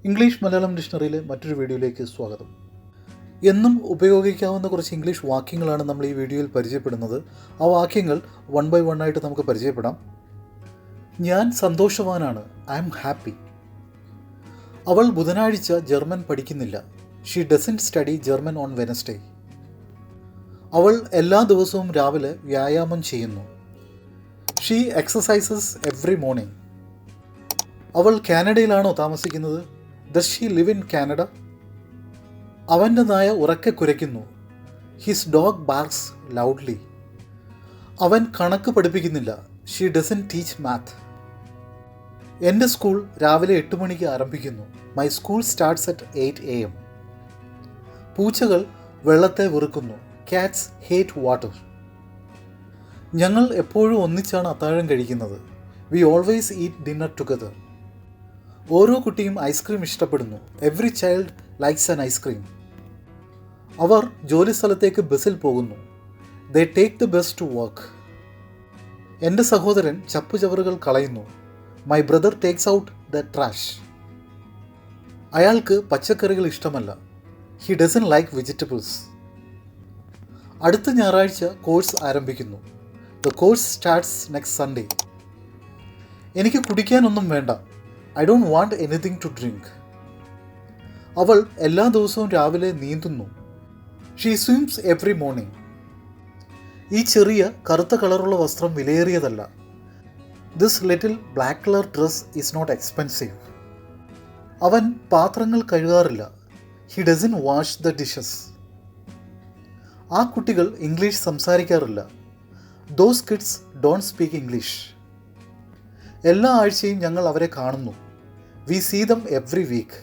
English Malayalam ഡിക്ഷണറിയിലെ മറ്റൊരു വീഡിയോയിലേക്ക് സ്വാഗതം. എന്നും ഉപയോഗിക്കാവുന്ന കുറച്ച് ഇംഗ്ലീഷ് വാക്യങ്ങളാണ് നമ്മൾ ഈ വീഡിയോയിൽ പരിചയപ്പെടുന്നത്. ആ വാക്യങ്ങൾ വൺ ബൈ വൺ ആയിട്ട് നമുക്ക് പരിചയപ്പെടാം. ഞാൻ സന്തോഷവാനാണ്, ഐ എം ഹാപ്പി. അവൾ ബുധനാഴ്ച ജർമ്മൻ പഠിക്കുന്നില്ല, she doesn't study German on Wednesday. അവൾ എല്ലാ ദിവസവും രാവിലെ വ്യായാമം ചെയ്യുന്നു, ഷീ എക്സസൈസസ് എവ്രി മോർണിംഗ്. അവൾ കാനഡയിലാണോ താമസിക്കുന്നത്, does she live in Canada? അവൻ്റെ നായ ഉറക്കെ കുരയ്ക്കുന്നു, ഹിസ് ഡോഗ് ബാർക്സ് ലൗഡ്ലി. അവൻ കണക്ക് പഠിപ്പിക്കുന്നില്ല, ഷീ ഡസൻറ്റ് ടീച്ച് മാത്ത്. എൻ്റെ സ്കൂൾ രാവിലെ 8 മണിക്ക് ആരംഭിക്കുന്നു, my school starts at 8 AM. പൂച്ചകൾ വെള്ളത്തെ വെറുക്കുന്നു, കാറ്റ്സ് ഹേറ്റ് വാട്ടർ. ഞങ്ങൾ എപ്പോഴും ഒന്നിച്ചാണ് അത്താഴം കഴിക്കുന്നത്, we always eat dinner together. ഓരോ കുട്ടിയും ഐസ്ക്രീം ഇഷ്ടപ്പെടുന്നു, every child likes an ice cream. അവർ ജോലിസ്ഥലത്തേക്ക് ബസ്സിൽ പോകുന്നു, they take the bus to work. എൻ്റെ സഹോദരൻ ചപ്പുചവറുകൾ കളയുന്നു, my brother takes out the trash. അയാൾക്ക് പച്ചക്കറികൾ ഇഷ്ടമല്ല, ഹി ഡസൻ ലൈക്ക് വെജിറ്റബിൾസ്. അടുത്ത ഞായറാഴ്ച കോഴ്സ് ആരംഭിക്കുന്നു, the course starts next Sunday. എനിക്ക് കുടിക്കാനൊന്നും വേണ്ട, I don't want anything to drink. അവൾ എല്ലാ ദിവസവും രാവിലെ നീന്തുന്നു, ഷീ സ്വിംസ് എവ്രി മോർണിംഗ്. ഈ ചെറിയ കറുത്ത കളറുള്ള വസ്ത്രം വിലയേറിയതല്ല, this little black colour dress is not expensive. അവൻ പാത്രങ്ങൾ കഴുകാറില്ല, he doesn't wash the dishes. ആ കുട്ടികൾ ഇംഗ്ലീഷ് സംസാരിക്കാറില്ല, those kids don't speak English. എല്ലാ ആഴ്ചയും ഞങ്ങൾ അവരെ കാണുന്നു, we see them every week.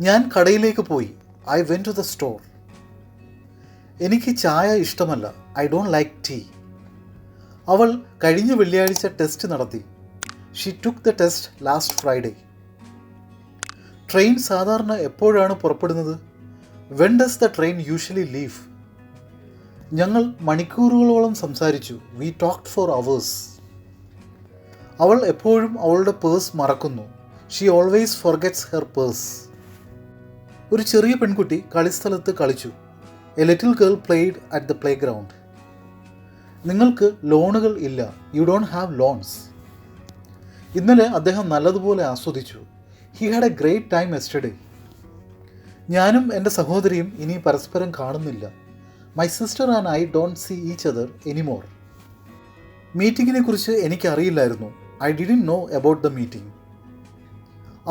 ഞാൻ കടയിലേക്ക് പോയി, I went to the store. എനിക്ക് ചായ ഇഷ്ടമല്ല, ഐ ഡോണ്ട് ലൈക്ക് ടീ. അവൾ കഴിഞ്ഞ വെള്ളിയാഴ്ച ടെസ്റ്റ് നടത്തി, she took the test last Friday. Train സാധാരണ എപ്പോഴാണ് പുറപ്പെടുന്നത്, when does the train usually leave? ഞങ്ങൾ മണിക്കൂറുകളോളം സംസാരിച്ചു, വി ടോക്ക്ഡ് ഫോർ അവേഴ്സ്. അവൾ എപ്പോഴും അവളുടെ പേഴ്സ് മറക്കുന്നു, ഷീ ഓൾവേസ് ഫോർഗെറ്റ്സ് ഹെർ പേഴ്സ്. ഒരു ചെറിയ പെൺകുട്ടി കളിസ്ഥലത്ത് കളിച്ചു, A little girl played at the play ground. നിങ്ങൾക്ക് ലോണുകൾ ഇല്ല, യു ഡോണ്ട് ഹാവ് ലോൺസ്. ഇന്നലെ അദ്ദേഹം നല്ലതുപോലെ ആസ്വദിച്ചു, he had a great time yesterday. ഞാനും എൻ്റെ സഹോദരിയും ഇനി പരസ്പരം കാണുന്നില്ല, my sister and I don't see each other anymore. മീറ്റിങ്ങിനെ കുറിച്ച് എനിക്കറിയില്ലായിരുന്നു, I didn't know about the meeting.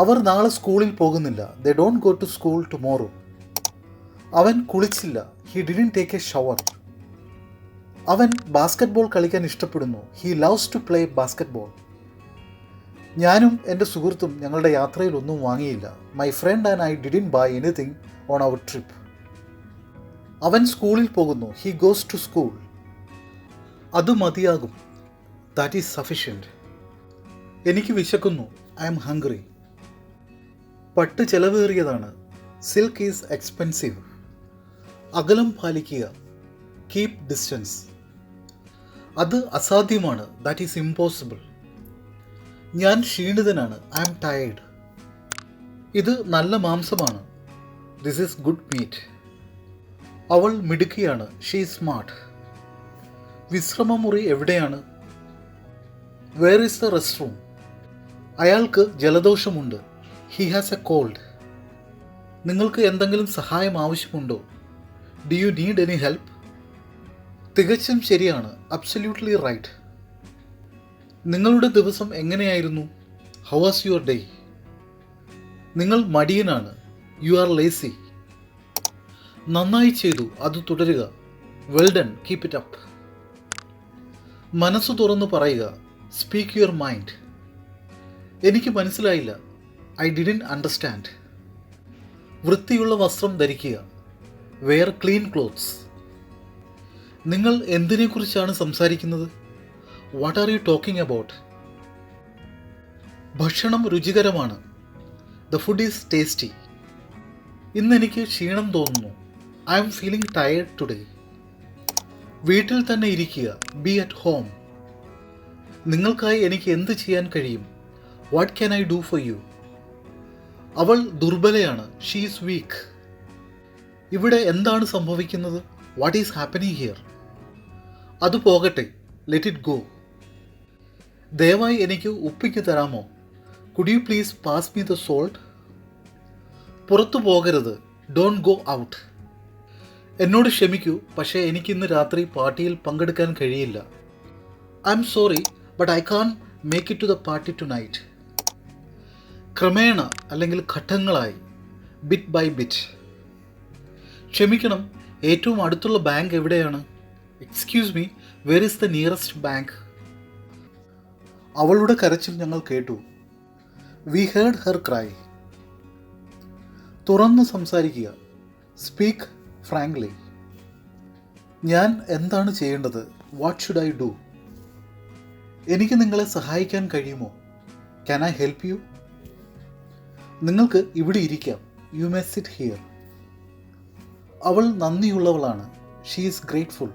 അവർ നാളെ സ്കൂളിൽ പോകുന്നില്ല, they don't go to school tomorrow. അവൻ കുളിച്ചില്ല, he didn't take a shower. അവൻ ബാസ്കറ്റ്ബോൾ കളിക്കാൻ ഇഷ്ടപ്പെടുന്നു, he loves to play basketball. ഞാനും എൻ്റെ സുഹൃത്തും ഞങ്ങളുടെ യാത്രയിൽ ഒന്നും വാങ്ങിയില്ല, my friend and I didn't buy anything on our trip. അവൻ സ്കൂളിൽ പോകുന്നു, ഹി ഗോസ് ടു സ്കൂൾ. അത് മതിയാകും, ദാറ്റ് ഈസ് സഫിഷ്യൻറ്റ്. എനിക്ക് വിശക്കുന്നു, ഐ എം ഹംഗ്രി. പട്ട് ചെലവേറിയതാണ്, സിൽക്ക് ഈസ് എക്സ്പെൻസീവ്. അകലം പാലിക്കുക, കീപ് ഡിസ്റ്റൻസ്. അത് അസാധ്യമാണ്, ദാറ്റ് ഈസ് ഇമ്പോസിബിൾ. ഞാൻ ക്ഷീണിതനാണ്, ഐ എം ടയേർഡ്. ഇത് നല്ല മാംസമാണ്, ദിസ് ഈസ് ഗുഡ് മീറ്റ്. അവൾ മിടുക്കിയാണ്, ഷീ ഈസ് സ്മാർട്ട്. വിശ്രമമുറി എവിടെയാണ്, where is the rest room? അയാൾക്ക് ജലദോഷമുണ്ട്, ഹി ഹാസ് എ കോൾഡ്. നിങ്ങൾക്ക് എന്തെങ്കിലും സഹായം ആവശ്യമുണ്ടോ, do you need any help? തികച്ചും ശരിയാണ്, അബ്സല്യൂട്ട്ലി റൈറ്റ്. നിങ്ങളുടെ ദിവസം എങ്ങനെയായിരുന്നു, ഹൗ വാസ് യുവർ ഡേ? നിങ്ങൾ മടിയനാണ്, യു ആർ ലേസി. നന്നായി ചെയ്തു, അത് തുടരുക, well done, keep it up. മനസ്സ് തുറന്ന് പറയുക, സ്പീക്ക് യുവർ മൈൻഡ്. എനിക്ക് മനസ്സിലായില്ല, ഐ ഡിഡ്ന്റ് അണ്ടർസ്റ്റാൻഡ്. വൃത്തിയുള്ള വസ്ത്രം ധരിക്കുക, വെയർ ക്ലീൻ ക്ലോത്ത്സ്. നിങ്ങൾ എന്തിനെക്കുറിച്ചാണ് സംസാരിക്കുന്നത്, what are you talking about? ഭക്ഷണം രുചികരമാണ്, ദ ഫുഡ് ഈസ് ടേസ്റ്റി. ഇന്നെനിക്ക് ക്ഷീണം തോന്നുന്നു, I M feeling tired today. വീട്ടിൽ തന്നെ ഇരിക്കുക, ബി അറ്റ് ഹോം. നിങ്ങൾക്കായി എനിക്ക് എന്ത് ചെയ്യാൻ കഴിയും, what can I do for you? അവൾ ദുർബലയാണ്. She is weak. ഇവിടെ എന്താണ് സംഭവിക്കുന്നത്? What is happening here? അത് പോകട്ടെ, ലെറ്റ് ഇറ്റ് ഗോ. ദയവായി എനിക്ക് ഉപ്പിക്ക് തരാമോ? Could you please pass me the salt? പുറത്തു പോകരുത്. Don't go out. എന്നോട് ക്ഷമിക്കൂ, പക്ഷേ എനിക്കിന്ന് രാത്രി പാർട്ടിയിൽ പങ്കെടുക്കാൻ കഴിയില്ല. I'm sorry, but I can make it to the party tonight. ക്രമേണ അല്ലെങ്കിൽ ഘട്ടങ്ങളായി, ബിറ്റ് ബൈ ബിറ്റ്. ക്ഷമിക്കണം, ഏറ്റവും അടുത്തുള്ള ബാങ്ക് എവിടെയാണ്? Excuse me, where is the nearest bank? അവളുടെ കരച്ചിൽ ഞങ്ങൾ കേട്ടു. We heard her cry. തുറന്ന് സംസാരിക്കുക. Speak frankly. ഞാൻ എന്താണ് ചെയ്യേണ്ടത്? What should I do? എനിക്ക് നിങ്ങളെ സഹായിക്കാൻ കഴിയുമോ? Can I help you? നിങ്ങൾക്ക് ഇവിടെ ഇരിക്കാം. You may sit here. അവൾ നന്ദിയുള്ളവളാണ്. She is grateful.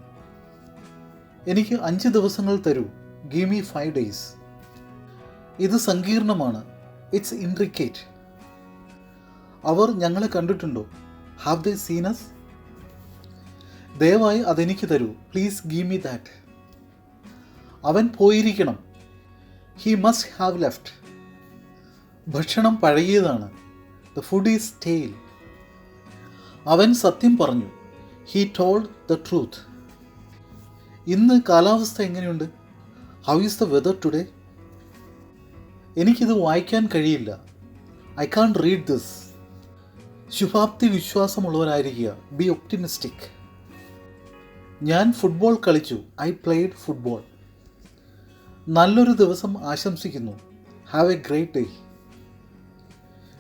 എനിക്ക് 5 ദിവസങ്ങൾ തരൂ. Give me 5 days. ഇത് സങ്കീർണമാണ്. It's intricate. അവർ ഞങ്ങളെ കണ്ടിട്ടുണ്ടോ? Have they seen us? ദയവായി അതെനിക്ക് തരൂ. Please give me that. അവൻ പോയിരിക്കണം. He must have left. ഭക്ഷണം പഴകിയതാണ്. The food is stale. അവൻ സത്യം പറഞ്ഞു. He told the truth. ഇന്ന് കാലാവസ്ഥ എങ്ങനെയുണ്ട്? How is the weather today? എനിക്കിത് വായിക്കാൻ കഴിയില്ല. I can't read this. ശുഭാപ്തി വിശ്വാസമുള്ളവരായിരിക്കുക. Be optimistic. ഞാൻ ഫുട്ബോൾ കളിച്ചു. I played football. നല്ലൊരു ദിവസം ആശംസിക്കുന്നു. Have a great day.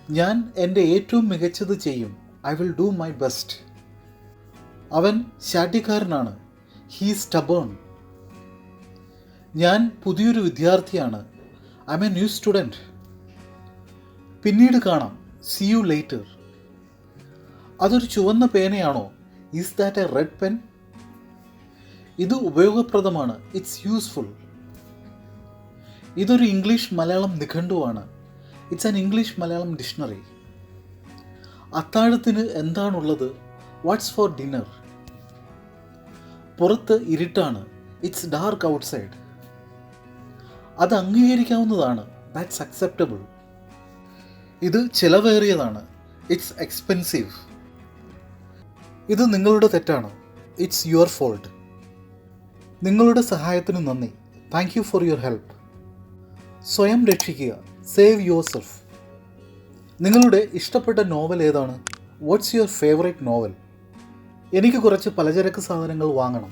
ഞാൻ എൻ്റെ ഏറ്റവും മികച്ചത് ചെയ്യും. I will do my best. അവൻ ശാഠ്യക്കാരനാണ്. He stubborn. ഞാൻ പുതിയൊരു വിദ്യാർത്ഥിയാണ്. I'm a new student. പിന്നീട് കാണാം. See you later. അതൊരു ചുവന്ന പേനയാണോ? Is that a red pen? ഇത് ഉപയോഗപ്രദമാണ്. It's useful. ഇതൊരു ഇംഗ്ലീഷ് മലയാളം നിഘണ്ടുവാണ്. It's an English Malayalam dictionary. അത്താഴത്തിന് എന്താണുള്ളത്? What's for dinner? പുറത്ത് ഇരുട്ടാണ്. It's dark outside. അത് അംഗീകരിക്കാവുന്നതാണ്. That's acceptable. ഇത് ചിലവേറിയതാണ്. It's expensive. ഇത് നിങ്ങളുടെ തെറ്റാണ്. It's your fault. നിങ്ങളുടെ സഹായത്തിന് നന്ദി. Thank you for your help. സ്വയം രക്ഷിക്കുക. Save your self. നിങ്ങളുടെ ഇഷ്ടപ്പെട്ട നോവൽ ഏതാണ്? What's your favourite novel? എനിക്ക് കുറച്ച് പലചരക്ക് സാധനങ്ങൾ വാങ്ങണം.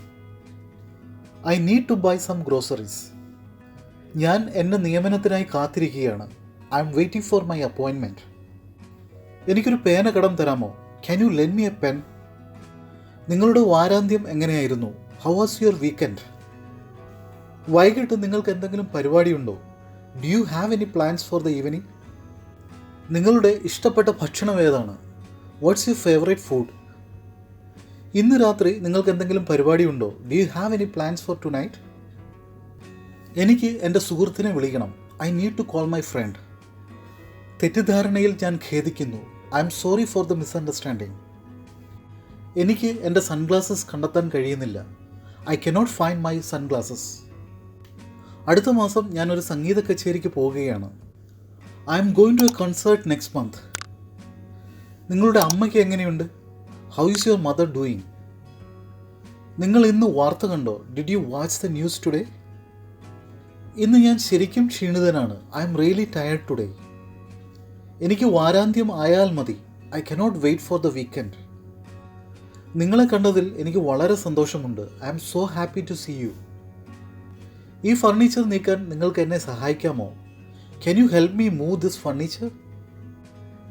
I need to buy some groceries. ഞാൻ എൻ്റെ നിയമനത്തിനായി കാത്തിരിക്കുകയാണ്. I am waiting for my appointment. എനിക്കൊരു പേന കടം തരാമോ? Can you lend me a pen? നിങ്ങളുടെ വാരാന്ത്യം എങ്ങനെയായിരുന്നു? How was your weekend? വൈകിട്ട് നിങ്ങൾക്ക് എന്തെങ്കിലും പരിപാടിയുണ്ടോ? Do you have any plans for the evening? നിങ്ങളുടെ ഇഷ്ടപ്പെട്ട ഭക്ഷണം ഏതാണ്? What's your favourite food? ഇന്ന് രാത്രി നിങ്ങൾക്ക് എന്തെങ്കിലും പരിപാടിയുണ്ടോ? Do you have any plans for tonight? എനിക്ക് എൻ്റെ സുഹൃത്തിനെ വിളിക്കണം. I need to call my friend. തെറ്റിദ്ധാരണയിൽ ഞാൻ ഖേദിക്കുന്നു. I'm sorry for the misunderstanding. എനിക്ക് എൻ്റെ സൺഗ്ലാസസ് കണ്ടെത്താൻ കഴിയുന്നില്ല. I cannot find my sunglasses. അടുത്ത മാസം ഞാനൊരു സംഗീത കച്ചേരിക്ക് പോവുകയാണ്. I'm going to a concert next month. നിങ്ങളുടെ അമ്മയ്ക്ക് എങ്ങനെയുണ്ട്? How is your mother doing? നിങ്ങൾ ഇന്ന് വാർത്ത കണ്ടോ? Did you watch the news today? ഇന്ന് ഞാൻ ശരിക്കും ക്ഷീണിതനാണ്. I'm really tired today. എനിക്ക് വാരാന്ത്യം ആയാൽ മതി. I cannot wait for the weekend. നിങ്ങളെ കണ്ടതിൽ എനിക്ക് വളരെ സന്തോഷമുണ്ട്. I'm so happy to see you. ഈ ഫർണിച്ചർ നീക്കാൻ നിങ്ങൾക്ക് എന്നെ സഹായിക്കാമോ? Can you help me move this furniture?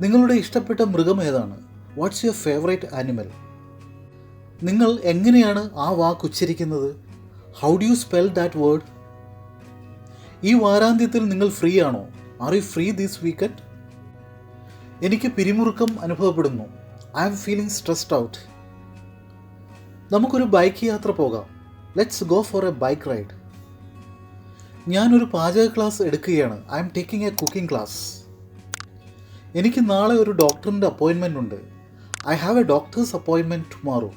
നിങ്ങളുടെ ഇഷ്ടപ്പെട്ട മൃഗം ഏതാണ്? What's your favourite animal? നിങ്ങൾ എങ്ങനെയാണ് ആ വാക്ക് ഉച്ചരിക്കുന്നത്? How do you spell that word? ഈ വാരാന്ത്യത്തിൽ നിങ്ങൾ ഫ്രീ ആണോ? Are you free this weekend? എനിക്ക് പിരിമുറുക്കം അനുഭവപ്പെടുന്നു. I am feeling stressed out. നമുക്കൊരു ബൈക്ക് യാത്ര പോകാം. Let's go for a bike ride. ഞാനൊരു പാചക ക്ലാസ് എടുക്കുകയാണ്. I'm taking a cooking class. എനിക്ക് നാളെ ഒരു ഡോക്ടറിൻ്റെ അപ്പോയിൻമെൻ്റ് ഉണ്ട്. I have a doctor's appointment tomorrow.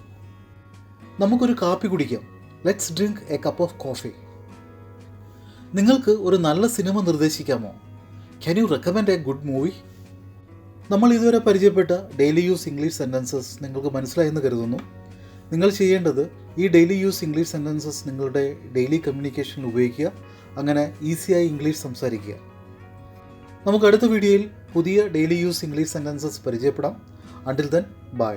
നമുക്കൊരു കാപ്പി കുടിക്കാം. Let's drink a cup of coffee. നിങ്ങൾക്ക് ഒരു നല്ല സിനിമ നിർദ്ദേശിക്കാമോ? Can you recommend A good movie? നമ്മൾ ഇതുവരെ പരിചയപ്പെട്ട ഡെയിലി യൂസ് ഇംഗ്ലീഷ് സെൻറ്റൻസസ് നിങ്ങൾക്ക് മനസ്സിലായെന്ന് കരുതുന്നു. നിങ്ങൾ ചെയ്യേണ്ടത് ഈ ഡെയിലി യൂസ് ഇംഗ്ലീഷ് സെൻറ്റൻസസ് നിങ്ങളുടെ ഡെയിലി കമ്മ്യൂണിക്കേഷനിൽ ഉപയോഗിക്കുക. അങ്ങനെ ഈസിയായി ഇംഗ്ലീഷ് സംസാരിക്കുക. നമുക്ക് അടുത്ത വീഡിയോയിൽ പുതിയ ഡെയിലി യൂസ് ഇംഗ്ലീഷ് സെൻറ്റൻസസ് പരിചയപ്പെടാം. Until then bye.